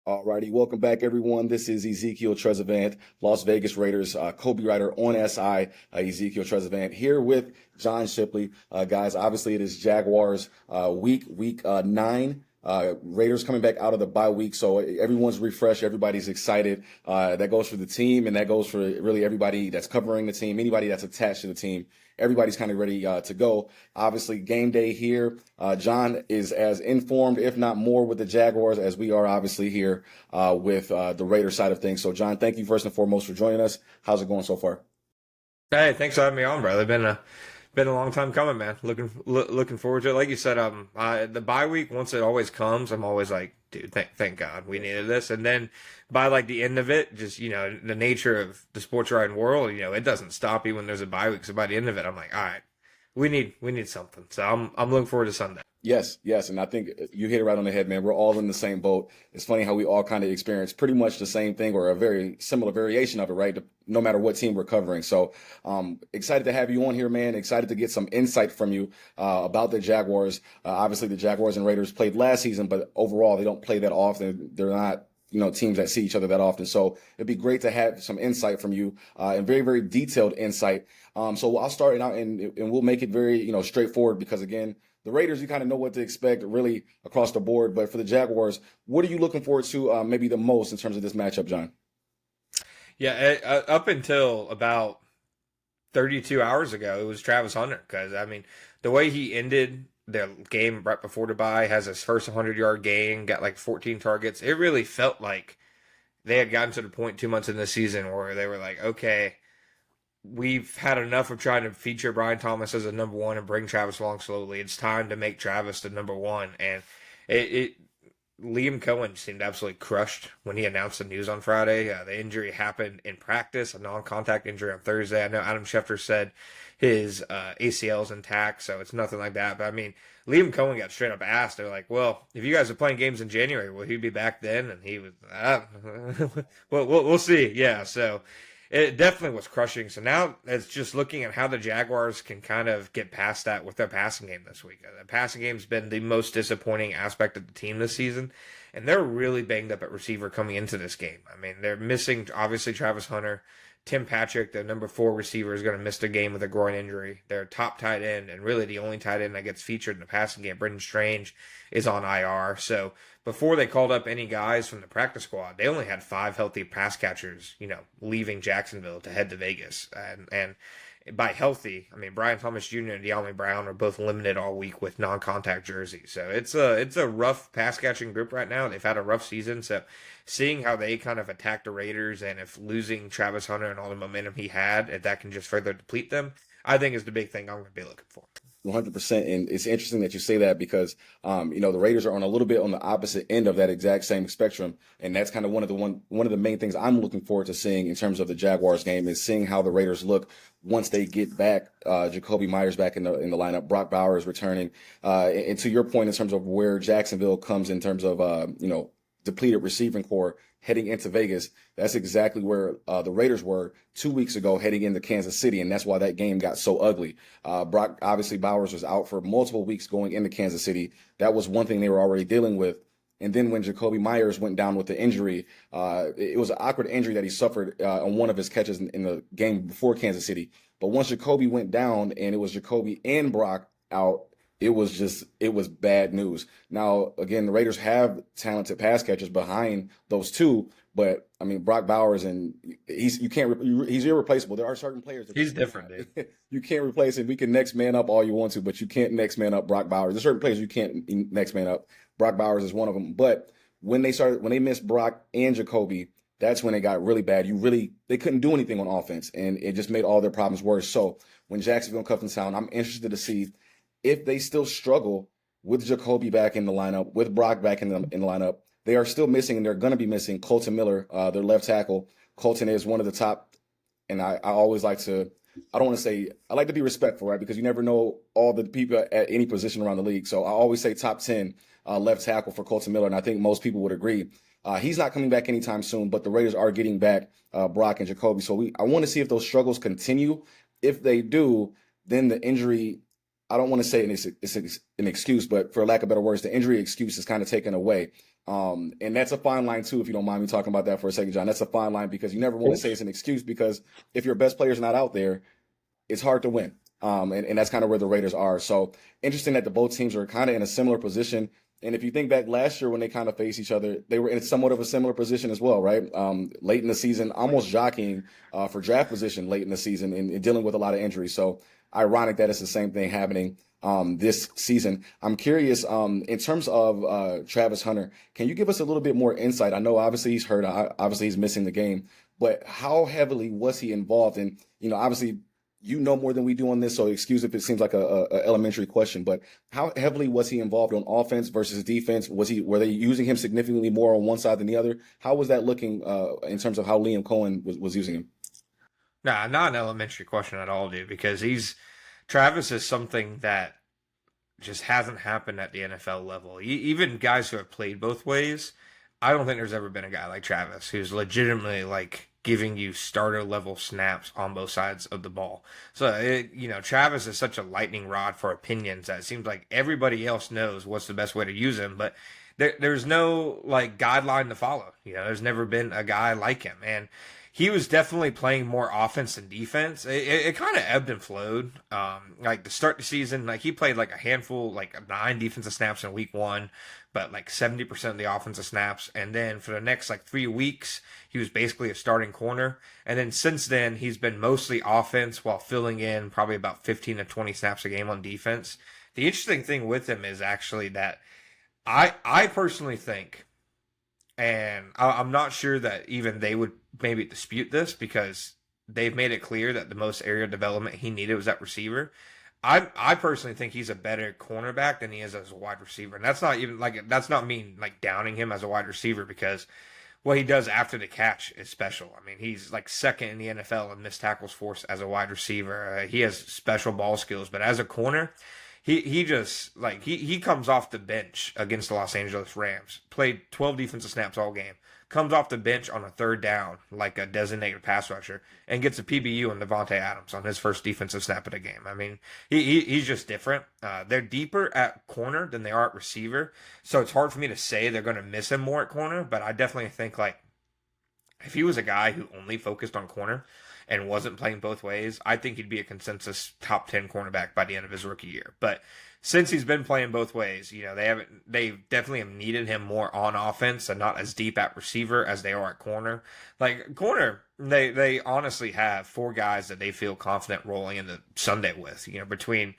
Alrighty, welcome back, everyone. This is Ezekiel Trezevant, Las Vegas Raiders, Kobe writer on SI, Ezekiel Trezevant, here with John Shipley. Guys, obviously it is Jaguars week 9. Raiders coming back out of the bye week, so everyone's refreshed, everybody's excited. That goes for the team, and that goes for really everybody that's covering the team, anybody that's attached to the team. Everybody's kind of ready to go. Obviously, game day here. John is as informed, if not more, with the Jaguars as we are obviously here with the Raiders side of things. So, John, thank you first and foremost for joining us. How's it going so far? Hey, thanks for having me on, brother. Been a long time coming, man. Looking forward to it. Like you said, the bye week, once it always comes, I'm always like, dude, thank God we needed this. And then by like the end of it, just the nature of the sports writing world, it doesn't stop you when there's a bye week. So by the end of it, I'm like, all right, we need something. So I'm looking forward to Sunday. Yes, and I think you hit it right on the head, man. We're all in the same boat. It's funny how we all kind of experience pretty much the same thing or a very similar variation of it, right? No matter what team we're covering. So, excited to have you on here, man. Excited to get some insight from you about the Jaguars. Obviously, the Jaguars and Raiders played last season, but overall, they don't play that often. They're not teams that see each other that often. So it'd be great to have some insight from you and very, very detailed insight. So I'll start it out and we'll make it very, straightforward because again, the Raiders, you kind of know what to expect really across the board. But for the Jaguars, what are you looking forward to maybe the most in terms of this matchup, John? Yeah, up until about 32 hours ago, it was Travis Hunter. Because, the way he ended the game right before the bye, has his first 100-yard game, got like 14 targets. It really felt like they had gotten to the point 2 months in the season where they were like, okay, we've had enough of trying to feature Brian Thomas as a number one and bring Travis along slowly. It's time to make Travis the number one. And it Liam Cohen seemed absolutely crushed when he announced the news on Friday. The injury happened in practice, a non-contact injury on Thursday. I know Adam Schefter said his ACL is intact, so it's nothing like that. But Liam Cohen got straight up asked. They're like, "Well, if you guys are playing games in January, will he be back then?" And he was, "Well, we'll see." Yeah, so it definitely was crushing. So now it's just looking at how the Jaguars can kind of get past that with their passing game this week. The passing game's been the most disappointing aspect of the team this season, and they're really banged up at receiver coming into this game. They're missing, obviously, Travis Hunter. Tim Patrick, the number 4 receiver, is going to miss the game with a groin injury. Their top tight end, and really the only tight end that gets featured in the passing game, Brendan Strange, is on IR. So before they called up any guys from the practice squad, they only had 5 healthy pass catchers, leaving Jacksonville to head to Vegas. And by healthy, Brian Thomas Jr. and De'Ami Brown are both limited all week with non-contact jerseys. So it's a rough pass catching group right now. They've had a rough season. So seeing how they kind of attack the Raiders and if losing Travis Hunter and all the momentum he had, if that can just further deplete them, I think is the big thing I'm going to be looking for. 100%. And it's interesting that you say that because, the Raiders are on a little bit on the opposite end of that exact same spectrum. And that's kind of one of the main things I'm looking forward to seeing in terms of the Jaguars game is seeing how the Raiders look once they get back, Jacoby Myers back in the lineup, Brock Bowers returning. And to your point in terms of where Jacksonville comes in terms of, depleted receiving core heading into Vegas. That's exactly where the Raiders were 2 weeks ago heading into Kansas City, and that's why that game got so ugly. Obviously, Bowers was out for multiple weeks going into Kansas City. That was one thing they were already dealing with. And then when Jacoby Myers went down with the injury, it was an awkward injury that he suffered on one of his catches in the game before Kansas City. But once Jacoby went down and it was Jacoby and Brock out, it was bad news. Now, again, the Raiders have talented pass catchers behind those two, but Brock Bowers and he's irreplaceable. There are certain players that He's different, dude. you can't replace him. We can next man up all you want to, but you can't next man up Brock Bowers. There's certain players you can't next man up. Brock Bowers is one of them. But when they missed Brock and Jacoby, that's when it got really bad. They couldn't do anything on offense, and it just made all their problems worse. So when Jacksonville comes in town, I'm interested to see if they still struggle with Jacoby back in the lineup, with Brock back in the lineup. They are still missing, and they're going to be missing Colton Miller, their left tackle. Colton is one of the top, and I always like to, I don't want to say, I like to be respectful, right? Because you never know all the people at any position around the league. So I always say top 10 left tackle for Colton Miller, and I think most people would agree. He's not coming back anytime soon, but the Raiders are getting back Brock and Jacoby. So I want to see if those struggles continue. If they do, then the injury I don't want to say it's an excuse, but for lack of better words, the injury excuse is kind of taken away. And that's a fine line too, if you don't mind me talking about that for a second, John. That's a fine line because you never want to say it's an excuse because if your best player's not out there, it's hard to win. And that's kind of where the Raiders are. So interesting that the both teams are kind of in a similar position. And if you think back last year when they kind of faced each other, they were in somewhat of a similar position as well, right? Late in the season, almost jockeying for draft position late in the season and dealing with a lot of injuries. So ironic that it's the same thing happening this season. I'm curious, in terms of Travis Hunter, can you give us a little bit more insight? I know obviously he's hurt, obviously he's missing the game, but how heavily was he involved? And, obviously you know more than we do on this, so excuse if it seems like a elementary question, but how heavily was he involved on offense versus defense? Were they using him significantly more on one side than the other? How was that looking in terms of how Liam Cohen was using him? Nah, not an elementary question at all, dude, because Travis is something that just hasn't happened at the NFL level. Even guys who have played both ways, I don't think there's ever been a guy like Travis who's legitimately like giving you starter level snaps on both sides of the ball. So, Travis is such a lightning rod for opinions that it seems like everybody else knows what's the best way to use him, but there's no like guideline to follow. There's never been a guy like him. And he was definitely playing more offense than defense. It kind of ebbed and flowed. Like to start the season, like he played like a handful, like 9 defensive snaps in week 1, but like 70% of the offensive snaps. And then for the next like 3 weeks, he was basically a starting corner. And then since then, he's been mostly offense while filling in probably about 15 to 20 snaps a game on defense. The interesting thing with him is actually that I personally think, and I'm not sure that even they would maybe dispute this because they've made it clear that the most area development he needed was at receiver. I personally think he's a better cornerback than he is as a wide receiver. And that's not me like downing him as a wide receiver because what he does after the catch is special. I mean, he's like second in the NFL in missed tackles force as a wide receiver. He has special ball skills, but as a corner, he just like he comes off the bench against the Los Angeles Rams. Played 12 defensive snaps all game. Comes off the bench on a third down like a designated pass rusher and gets a PBU on Devontae Adams on his first defensive snap of the game. I mean, he's just different. They're deeper at corner than they are at receiver, so it's hard for me to say they're going to miss him more at corner. But I definitely think like if he was a guy who only focused on corner and wasn't playing both ways, I think he'd be a consensus top 10 cornerback by the end of his rookie year. But since he's been playing both ways, they definitely have needed him more on offense and not as deep at receiver as they are at corner. Like corner, they honestly have 4 guys that they feel confident rolling into Sunday with, between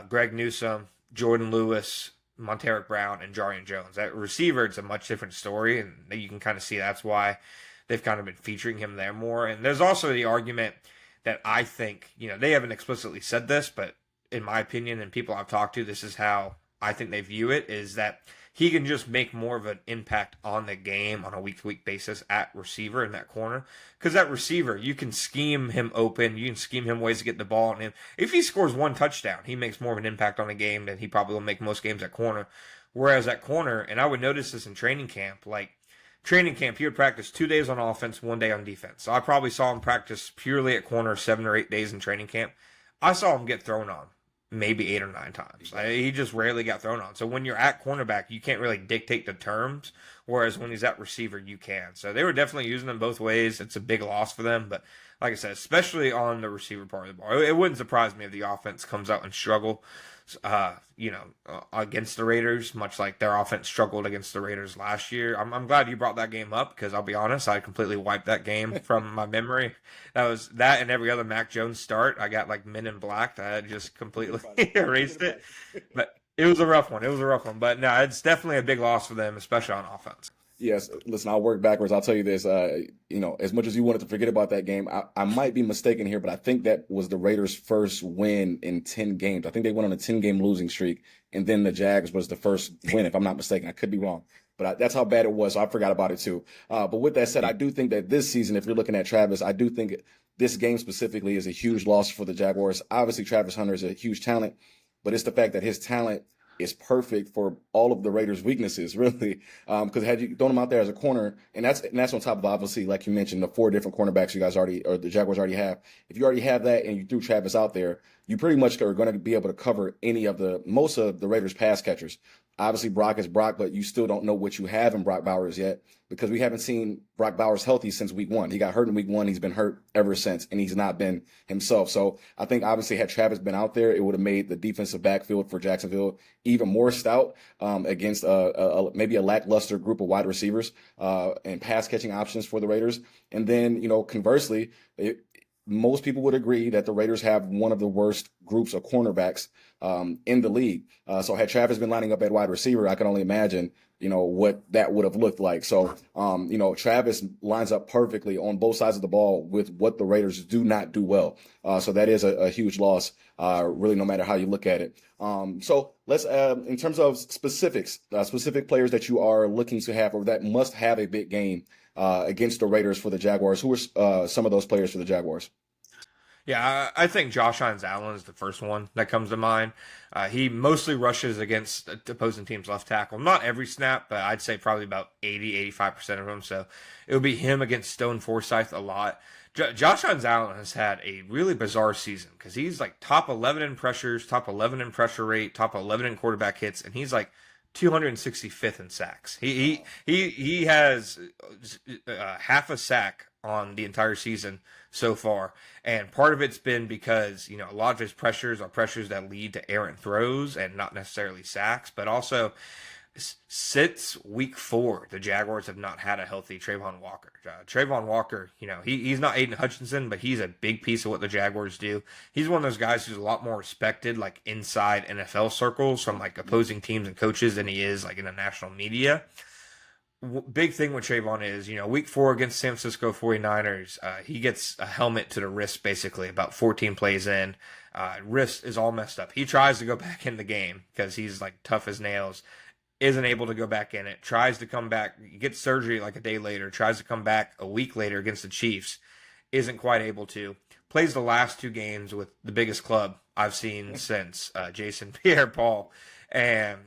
Greg Newsome, Jordan Lewis, Montaric Brown, and Jarian Jones. At receiver, it's a much different story, and you can kind of see that's why they've kind of been featuring him there more. And there's also the argument that I think, they haven't explicitly said this, but in my opinion and people I've talked to, this is how I think they view it, is that he can just make more of an impact on the game on a week-to-week basis at receiver in that corner. Because that receiver, you can scheme him open. You can scheme him ways to get the ball on him. If he scores 1 touchdown, he makes more of an impact on the game than he probably will make most games at corner. Whereas at corner, and I would notice this in training camp, he would practice 2 days on offense, 1 day on defense. So I probably saw him practice purely at corner 7 or 8 days in training camp. I saw him get thrown on maybe 8 or 9 times. He just rarely got thrown on. So when you're at cornerback, you can't really dictate the terms, whereas when he's at receiver, you can. So they were definitely using them both ways. It's a big loss for them, but like I said, especially on the receiver part of the ball, it wouldn't surprise me if the offense comes out and struggle, against the Raiders, much like their offense struggled against the Raiders last year. I'm glad you brought that game up because I'll be honest, I completely wiped that game from my memory. That was that and every other Mac Jones start. I got like Men in Black. I just completely erased it. But it was a rough one. But no, it's definitely a big loss for them, especially on offense. Yes, listen, I'll work backwards. I'll tell you this, as much as you wanted to forget about that game, I might be mistaken here, but I think that was the Raiders' first win in 10 games. I think they went on a 10-game losing streak, and then the Jags was the first win, if I'm not mistaken. I could be wrong, but that's how bad it was, so I forgot about it too. But with that said, I do think that this season, if you're looking at Travis, I do think this game specifically is a huge loss for the Jaguars. Obviously, Travis Hunter is a huge talent, but it's the fact that his talent is perfect for all of the Raiders' weaknesses, really. Because had you thrown him out there as a corner, and that's on top of obviously, like you mentioned, the 4 different cornerbacks you guys already or the Jaguars already have. If you already have that and you threw Travis out there, you pretty much are going to be able to cover most of the Raiders pass catchers. Obviously, Brock is Brock, but you still don't know what you have in Brock Bowers yet because we haven't seen Brock Bowers healthy since week one. He got hurt in week one. He's been hurt ever since, and he's not been himself. So I think obviously had Travis been out there, it would have made the defensive backfield for Jacksonville even more stout against maybe a lackluster group of wide receivers and pass catching options for the Raiders. And then, conversely, most people would agree that the Raiders have one of the worst groups of cornerbacks in the league. So had Travis been lining up at wide receiver, I can only imagine, what that would have looked like. So, Travis lines up perfectly on both sides of the ball with what the Raiders do not do well. So that is a huge loss, really, no matter how you look at it. So let's, in terms of specifics, specific players that you are looking to have or that must have a big game against the Raiders for the Jaguars. Who are some of those players for the Jaguars? Yeah, I think Josh Hines Allen is the first one that comes to mind. He mostly rushes against opposing team's left tackle. Not every snap, but I'd say probably about 80-85% of them. So it would be him against Stone Forsythe a lot. Josh Hines Allen has had a really bizarre season because he's like top 11 in pressures, top 11 in pressure rate, top 11 in quarterback hits, and he's like 265th in sacks. He has half a sack on the entire season so far. And part of it's been because, a lot of his pressures are pressures that lead to errant throws and not necessarily sacks, but also since week 4, the Jaguars have not had a healthy Trayvon Walker. Trayvon Walker, he's not Aiden Hutchinson, but he's a big piece of what the Jaguars do. He's one of those guys who's a lot more respected, like inside NFL circles from like opposing teams and coaches than he is like in the national media. Big thing with Trayvon is, week 4 against San Francisco 49ers, he gets a helmet to the wrist basically about 14 plays in. Wrist is all messed up. He tries to go back in the game because he's like tough as nails. Isn't able to go back in it. Tries to come back, gets surgery like a day later. Tries to come back a week later against the Chiefs. Isn't quite able to. Plays the last 2 games with the biggest club I've seen since Jason Pierre-Paul. And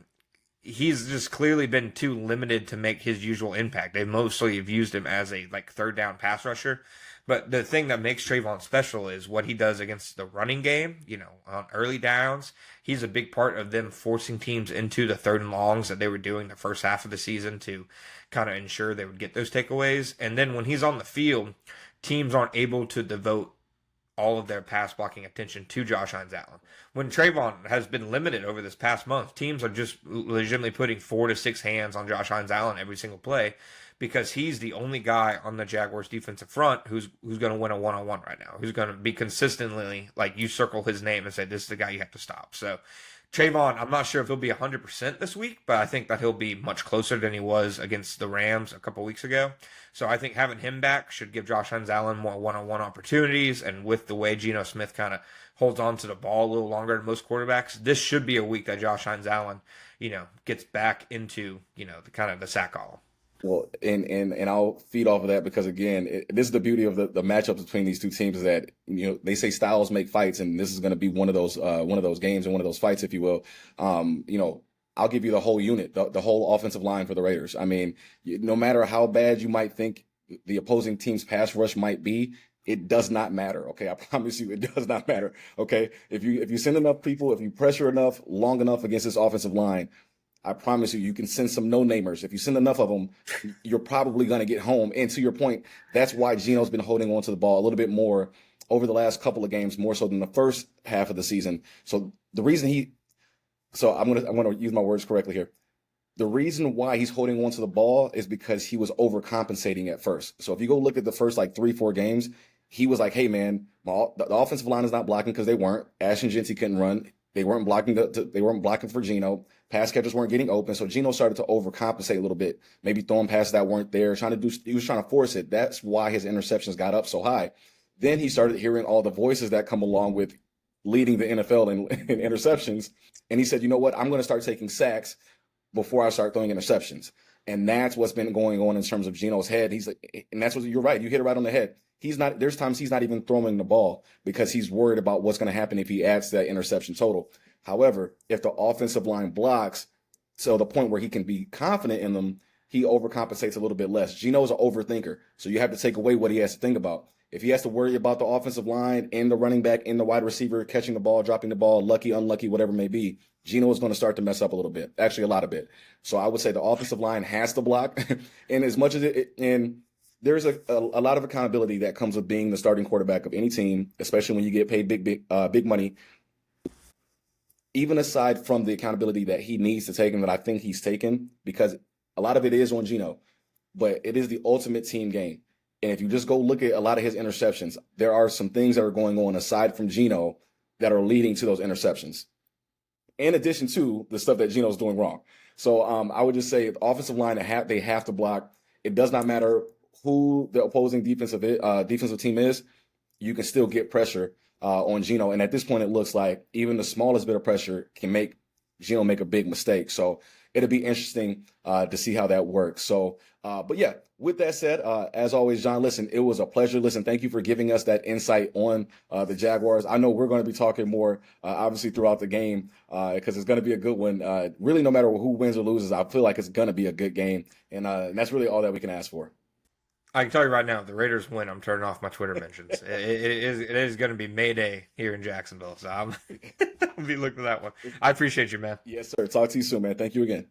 he's just clearly been too limited to make his usual impact. They mostly have used him as a third down pass rusher. But the thing that makes Trayvon special is what he does against the running game, on early downs. He's a big part of them forcing teams into the 3rd and longs that they were doing the first half of the season to kind of ensure they would get those takeaways. And then when he's on the field, teams aren't able to devote all of their pass blocking attention to Josh Hines Allen. When Trayvon has been limited over this past month, teams are just legitimately putting 4 to 6 hands on Josh Hines Allen every single play because he's the only guy on the Jaguars defensive front who's going to win a one-on-one right now, who's going to be consistently, like, you circle his name and say, this is the guy you have to stop. So Trayvon, I'm not sure if he'll be 100% this week, but I think that he'll be much closer than he was against the Rams a couple weeks ago. So I think having him back should give Josh Hines Allen more one-on-one opportunities. And with the way Geno Smith kind of holds on to the ball a little longer than most quarterbacks, this should be a week that Josh Hines Allen, gets back into, the kind of the sack column. Well, and I'll feed off of that because again, this is the beauty of the matchups between these two teams is that they say styles make fights, and this is going to be one of those games and one of those fights, if you will. I'll give you the whole unit, the whole offensive line for the Raiders. I mean, no matter how bad you might think the opposing team's pass rush might be, it does not matter. Okay, I promise you, it does not matter. Okay, if you send enough people, if you pressure enough, long enough against this offensive line, I promise you, you can send some no-namers. If you send enough of them, you're probably going to get home. And to your point, that's why Geno's been holding on to the ball a little bit more over the last couple of games, more so than the first half of the season. So the reason I'm gonna use my words correctly here. The reason why he's holding on to the ball is because he was overcompensating at first. So if you go look at the first 3-4 games, he was like, hey man, the offensive line is not blocking because they weren't. Ash and Jinty couldn't run. They weren't blocking they weren't blocking for Geno. Pass catchers weren't getting open, so Geno started to overcompensate a little bit. Maybe throwing passes that weren't there, he was trying to force it. That's why his interceptions got up so high. Then he started hearing all the voices that come along with leading the NFL in interceptions, and he said, you know what, I'm going to start taking sacks before I start throwing interceptions. And that's what's been going on in terms of Geno's head. He's like, and that's what you're right. You hit it right on the head. There's times he's not even throwing the ball because he's worried about what's going to happen if he adds that interception total. However, if the offensive line blocks to the point where he can be confident in them, he overcompensates a little bit less. Geno's an overthinker, so you have to take away what he has to think about. If he has to worry about the offensive line and the running back and the wide receiver catching the ball, dropping the ball, lucky, unlucky, whatever it may be, Geno is going to start to mess up a little bit, actually a lot of it. So I would say the offensive line has to block. And as much as and there's a lot of accountability that comes with being the starting quarterback of any team, especially when you get paid big money. Even aside from the accountability that he needs to take and that I think he's taken, because a lot of it is on Geno, but it is the ultimate team game. And if you just go look at a lot of his interceptions, there are some things that are going on aside from Geno that are leading to those interceptions, in addition to the stuff that Geno's doing wrong. So I would just say the offensive line, they have to block. It does not matter who the opposing defensive team is. You can still get pressure on Geno. And at this point, it looks like even the smallest bit of pressure can make Geno make a big mistake. So it'll be interesting to see how that works. So, but yeah, with that said, as always, John, listen, it was a pleasure. Listen, thank you for giving us that insight on the Jaguars. I know we're going to be talking more, obviously, throughout the game because it's going to be a good one. Really, no matter who wins or loses, I feel like it's going to be a good game. And that's really all that we can ask for. I can tell you right now, if the Raiders win, I'm turning off my Twitter mentions. It is going to be Mayday here in Jacksonville, so I'll be looking for that one. I appreciate you, man. Yes, sir. Talk to you soon, man. Thank you again.